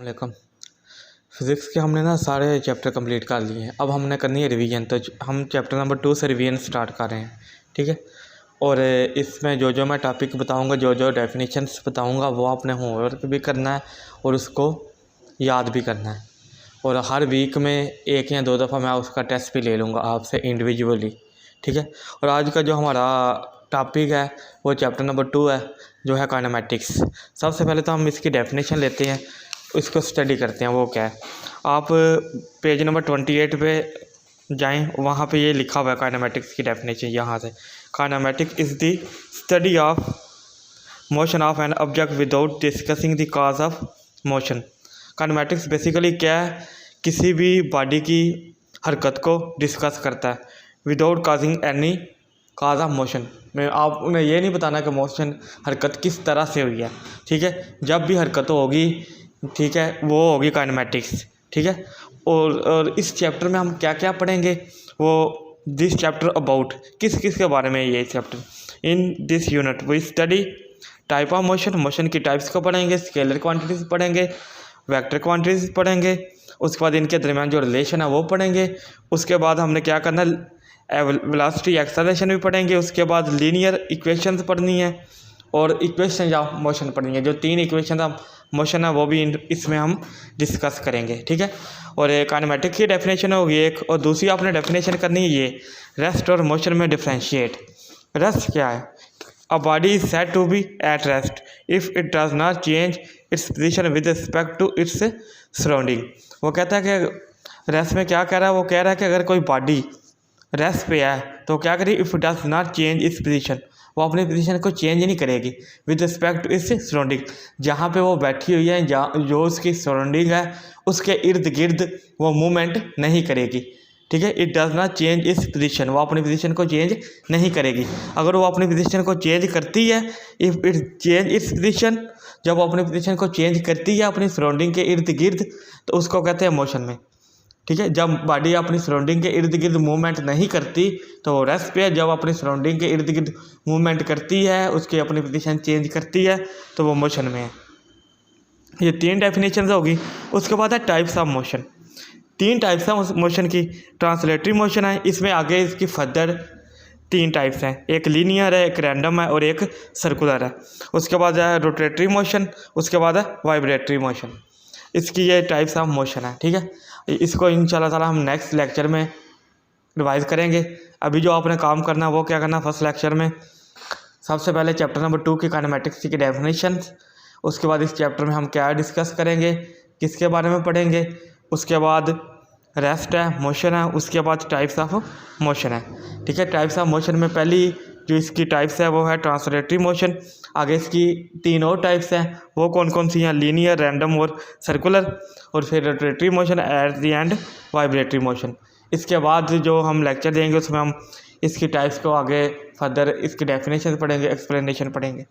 वालेकुम। फिज़िक्स के हमने ना सारे चैप्टर कंप्लीट कर लिए हैं। अब हमने करनी है रिवीजन, तो हम चैप्टर नंबर 2 से रिवीजन स्टार्ट कर रहे हैं, ठीक है। और इसमें जो जो मैं टॉपिक बताऊंगा, जो जो डेफिनेशंस बताऊंगा, वो आपने होमवर्क भी करना है और उसको याद भी करना है। और हर वीक में एक या दो दफ़ा मैं उसका टेस्ट भी ले लूँगा आपसे इंडिविजुअली, ठीक है। और आज का जो हमारा टॉपिक है वो चैप्टर नंबर 2 है, जो है काइनेमेटिक्स। सबसे पहले तो हम इसकी डेफिनेशन लेते हैं, इसको स्टडी करते हैं। वो क्या है, आप पेज नंबर 28 पे जाएं, वहाँ पे ये लिखा हुआ है काइनेमेटिक्स की डेफिनेशन। यहाँ से kinematics is the study of motion of an object without discussing the cause of motion. Kinematics basically क्या है, किसी भी बॉडी की हरकत को डिस्कस करता है without causing any cause of motion. मैं आप उन्हें ये नहीं बताना कि मोशन हरकत किस तरह से हुई है, ठीक है। जब भी हरकत होगी, ठीक है, वो होगी काइनेमेटिक्स, ठीक है। और इस चैप्टर में हम क्या क्या पढ़ेंगे, वो दिस चैप्टर अबाउट किस किस के बारे में ये chapter. In this unit we study type of motion, motion की टाइप्स को पढ़ेंगे, स्केलर क्वांटिटीज पढ़ेंगे, वेक्टर क्वांटिटीज पढ़ेंगे, उसके बाद इनके दरमियान जो रिलेशन है वो पढ़ेंगे। उसके बाद हमने क्या करना, वेलोसिटी एक्सेलरेशन भी पढ़ेंगे। उसके बाद लीनियर इक्वेशंस पढ़नी है और इक्वेशन या मोशन पढ़नी है। जो 3 इक्वेशन ऑफ मोशन है वो भी इसमें हम डिस्कस करेंगे, ठीक है। और काइनेमेटिक्स की डेफिनेशन होगी एक, और दूसरी आपने डेफिनेशन करनी है ये रेस्ट और मोशन में डिफ्रेंशिएट। रेस्ट क्या है, a body is said to be at rest if it does not change its position with respect to its surrounding. वो कहता है कि रेस्ट में क्या कह रहा है, वो कह रहा है कि अगर कोई बॉडी रेस्ट पे है तो क्या करेगी, if does not change its position, वो अपनी पोजीशन को चेंज नहीं करेगी with respect to its surrounding. जहाँ पे वो बैठी हुई है, जो उसकी सराउंडिंग है उसके इर्द गिर्द वो मूवमेंट नहीं करेगी, ठीक है। It does not change its position, वो अपनी पोजीशन को चेंज नहीं करेगी। अगर वो अपनी पोजीशन को चेंज करती है, if it change its position, जब वो अपनी पोजीशन को चेंज करती है अपनी सराउंडिंग के इर्द गिर्द, तो उसको कहते हैं मोशन में, ठीक है। जब बॉडी अपनी सराउंडिंग के इर्द गिर्द मूवमेंट नहीं करती तो वो रेस्ट पे है। जब अपनी सराउंडिंग के इर्द गिर्द मूवमेंट करती है, उसकी अपनी पोजीशन चेंज करती है, तो वो मोशन में है। ये 3 डेफिनेशन होगी। उसके बाद है types of motion. 3 types of motion की, ट्रांसलेटरी मोशन है, इसमें आगे इसकी फर्दर 3 टाइप्स हैं, एक लीनियर है, एक रैंडम है और एक सर्कुलर है। उसके बाद है रोटेटरी मोशन, उसके बाद है वाइब्रेटरी मोशन। इसकी ये टाइप्स ऑफ मोशन है, ठीक है। इसको इंशाल्लाह ताला हम नेक्स्ट लेक्चर में रिवाइज करेंगे। अभी जो आपने काम करना है वो क्या करना, फर्स्ट लेक्चर में सबसे पहले चैप्टर नंबर 2 की काइनेमेटिक्स की डेफिनेशन। उसके बाद इस चैप्टर में हम क्या डिस्कस करेंगे, किसके बारे में पढ़ेंगे। उसके बाद रेस्ट है, मोशन है, उसके बाद टाइप्स ऑफ मोशन है, ठीक है। टाइप्स ऑफ मोशन में पहली जो इसकी टाइप्स है वो है ट्रांसलेटरी मोशन। आगे इसकी 3 और टाइप्स हैं, वो कौन कौन सी हैं, लीनियर, रैंडम और सर्कुलर। और फिर rotatory motion, at the end vibratory motion. इसके बाद जो हम लेक्चर देंगे उसमें हम इसकी टाइप्स को आगे फर्दर इसकी डेफिनेशन पढ़ेंगे, एक्सप्लेनेशन पढ़ेंगे।